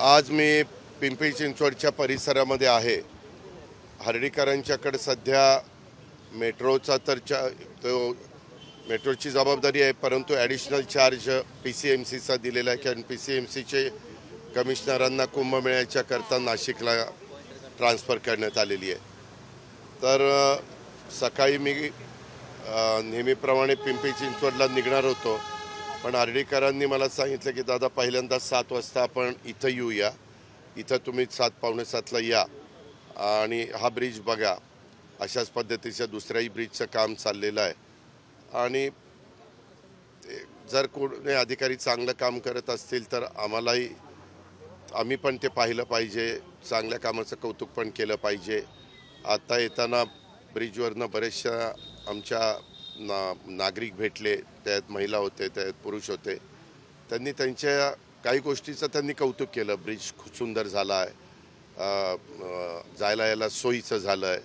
आज मी पिंपरी चिंचवडच्या परिसरामध्ये आहे. हर्डीकरांच्याकडे सध्या मेट्रोचा तो मेट्रोची जबाबदारी आहे, परंतु ॲडिशनल चार्ज PCMCचा दिलेला आहे, कारण PCMCचे कमिशनरांना कुंभमेळ्याच्या करता नाशिकला ट्रान्सफर करण्यात आलेली आहे. तर सकाळी मी नेहमीप्रमाणे पिंपरी चिंचवडला निघणार होतो, पण हर्डीकरांनी मला सांगितलं की दादा पहिल्यांदा 7 वाजता आपण इथं येऊया, इथं तुम्ही 7 पावणे 7ला या आणि हा ब्रिज बघा. अशाच पद्धतीचं दुसऱ्याही ब्रिजचं काम चाललेलं आहे आणि जर कोणी अधिकारी चांगलं काम करत असतील तर आम्ही पण ते पाहिलं पाहिजे, चांगल्या कामाचं कौतुक पण केलं पाहिजे. आता येताना ब्रिजवरनं बरेचशा आमच्या नागरिक भेटले, त्यात महिला होते, त्यात पुरुष होते. त्यांनी त्यांच्या काही गोष्टीचं त्यांनी कौतुक केलं. ब्रिज खूप सुंदर झाला आहे, जायला यायला सोयीचं झालं आहे.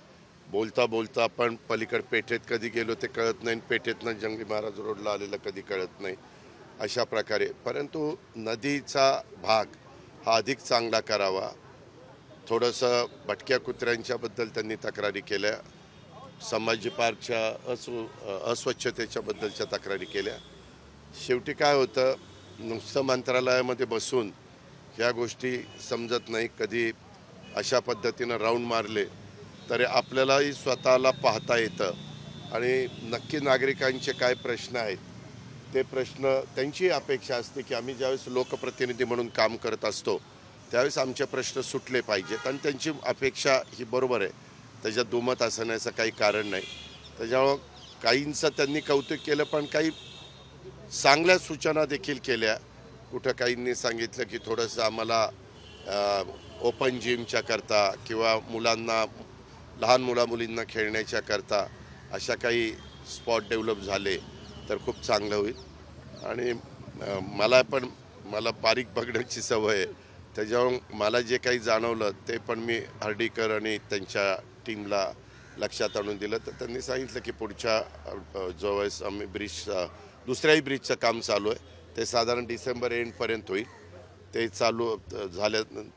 बोलता बोलता आपण पलीकडे पेठेत कधी गेलो ते कळत नाही, पेठेतनं जंगली महाराज रोडला आलेलं कधी कळत नाही, अशा प्रकारे. परंतु नदीचा भाग हा अधिक चांगला करावा. थोडंसं भटक्या कुत्र्यांच्याबद्दल त्यांनी तक्रारी केल्या, संभाजी पार्कच्या अस्वच्छतेच्याबद्दलच्या तक्रारी केल्या. शेवटी काय होतं, नुसतं मंत्रालयामध्ये बसून ह्या गोष्टी समजत नाही. कधी अशा पद्धतीनं राऊंड मारले तरी आपल्यालाही स्वतःला पाहता येतं आणि नक्की नागरिकांचे काय प्रश्न आहेत ते प्रश्न, त्यांची अपेक्षा असते की आम्ही ज्यावेळेस लोकप्रतिनिधी म्हणून काम करत असतो त्यावेळेस आमचे प्रश्न सुटले पाहिजेत आणि त्यांची अपेक्षा ही बरोबर आहे, त्याच्यात दुमत असण्याचं काही कारण नाही. त्याच्यामुळं काहींचं त्यांनी कौतुक केलं, पण काही चांगल्या सूचना देखील केल्या. कुठं काहींनी सांगितलं की थोडंसं आम्हाला ओपन जिमच्या करता किंवा लहान मुलींना खेळण्याच्या करता अशा काही स्पॉट डेव्हलप झाले तर खूप चांगलं होईल. आणि मला बारीक बघण्याची सवय आहे, त्याच्यामुळे मला जे काही जाणवलं ते पण मी हर्डीकर आणि त्यांच्या टीमला लक्षात आणून दिलं. तर त्यांनी सांगितलं की पुढच्या ज्यावेळेस आम्ही दुसऱ्याही ब्रिजचं काम चालू आहे ते साधारण डिसेंबर एंडपर्यंत होईल.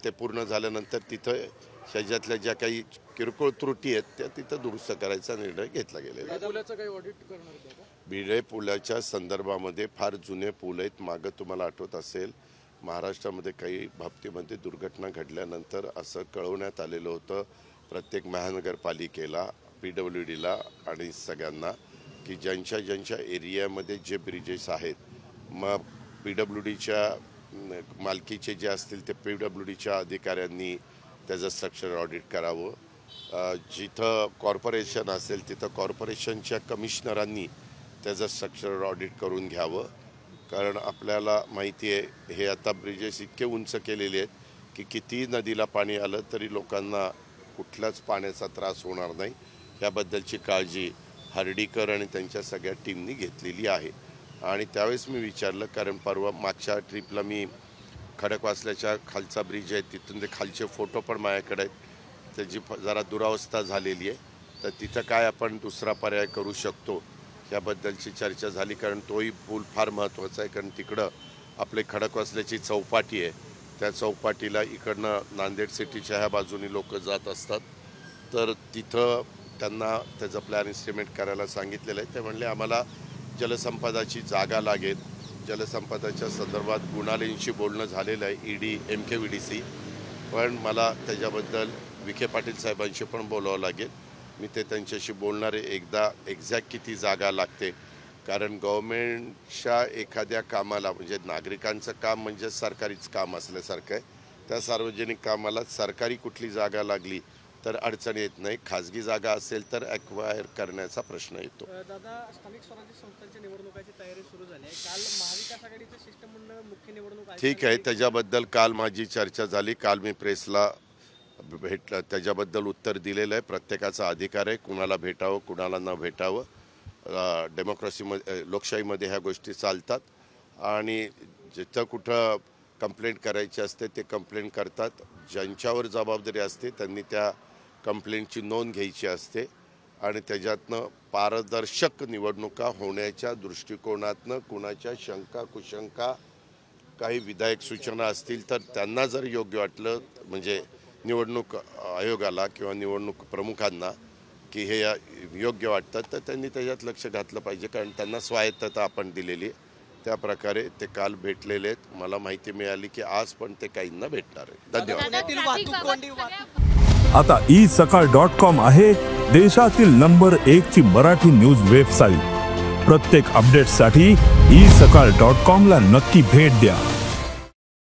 ते पूर्ण झाल्यानंतर तिथं शहरातल्या ज्या काही किरकोळ त्रुटी आहेत त्या तिथं दुरुस्त करायचा निर्णय घेतला गेलेला आहे. भिडे पुलाच्या संदर्भामध्ये फार जुने पूल आहेत. मागं तुम्हाला आठवत असेल, महाराष्ट्रामध्ये काही बाबतीमध्ये दुर्घटना घडल्यानंतर असं कळवण्यात आलेलं होतं प्रत्येक महानगरपालिकेला, PWDला आणि सगळ्यांना की ज्यांच्या एरियामध्ये जे ब्रिजेस आहेत, मग PWDच्या मालकीचे जे असतील ते PWDच्या अधिकाऱ्यांनी त्याचं स्ट्रक्चर ऑडिट करावं. जिथं कॉर्पोरेशन असेल तिथं कॉर्पोरेशनच्या कमिशनरांनी त्याचं स्ट्रक्चर ऑडिट करून घ्यावं. कारण आपल्याला माहिती आहे हे आता ब्रिजेस इतके उंच केलेले आहेत की किती नदीला पाणी आलं तरी लोकांना कुठल्याच पाण्याचा त्रास होणार नाही, याबद्दलची काळजी हर्डीकर आणि त्यांच्या सगळ्या टीमनी घेतलेली आहे. आणि त्यावेळेस मी विचारलं, कारण मागच्या ट्रिपला मी खडकवासल्याच्या खालचा ब्रिज आहे तिथून ते खालचे फोटो पण माझ्याकडे आहेत, त्याची जरा दुरावस्था झालेली आहे, तर तिथं काय आपण दुसरा पर्याय करू शकतो याबद्दलची चर्चा झाली. कारण तोही पूल फार महत्त्वाचा आहे, कारण तिकडं आपले खडकवासल्याची चौपाटी आहे, त्या चौपाटीला इकडनं नांदेड सिटीच्या ह्या बाजूनी लोक जात असतात. तर तिथं त्यांना त्याचं प्लॅन इस्टिमेट करायला सांगितलेलं आहे. ते म्हणले आम्हाला जलसंपदाची जागा लागेल. जलसंपदाच्या संदर्भात गुणालेंशी बोलणं झालेलं आहे, ED MKVDC, पण मला त्याच्याबद्दल विखे पाटील साहेबांशी पण बोलावं लागेल. मी त्यांच्याशी बोलणार आहे एकदा एक्झॅक्ट किती जागा लागते. कारण गव्हर्मेंटच्या एखाद्या कामाला, म्हणजे नागरिकांचं काम म्हणजे सरकारीच काम असल्यासारखं आहे, त्या सार्वजनिक कामाला सरकारी कुठली जागा लागली तर अडचण येत नाही, खाजगी जागा असेल तर ॲक्वायर करण्याचा प्रश्न येतो. दादा, स्थानिक स्वराज्य संस्थांच्या निवडणुकाची तयारी सुरू झाली आहे. काल महाविकास आघाडीचं शिष्टमंडळ मुख्य निवडणूक ठीक आहे, त्याच्याबद्दल काल माझी चर्चा झाली. काल मी प्रेसला भेटलं, त्याच्याबद्दल उत्तर दिलेलं आहे. प्रत्येकाचा अधिकार आहे कुणाला भेटावं कुणाला न भेटावं. डेमोक्रेसीमध्ये, लोकशाहीमध्ये ह्या गोष्टी चालतात आणि जिथं कुठं कंप्लेंट करायची असते ते कंप्लेंट करतात. ज्यांच्यावर जबाबदारी असते त्यांनी त्या कंप्लेंटची नोंद घ्यायची असते आणि त्याच्यातनं पारदर्शक निवडणुका होण्याच्या दृष्टिकोनातनं कुणाच्या शंका कुशंका काही विधायक सूचना असतील तर त्यांना जर योग्य वाटलं म्हणजे निवडणूक आयोगाला किंवा निवडणूक प्रमुखांना की हे योग्य वाटतं तर त्यांनी त्याच्यात लक्ष घातलं पाहिजे, कारण त्यांना स्वायत्तता आपण दिलेली आहे. त्या प्रकारे ते काल भेटलेले आहेत. मला माहिती मिळाली की आज पण ते काहींना भेटणार आहे. धन्यवाद. पुण्यातील वाहतूक कोंडी आता isakal.com आहे देशातील नंबर 1 ची मराठी न्यूज वेबसाईट. प्रत्येक अपडेटसाठी isakal.com ला नक्की भेट द्या.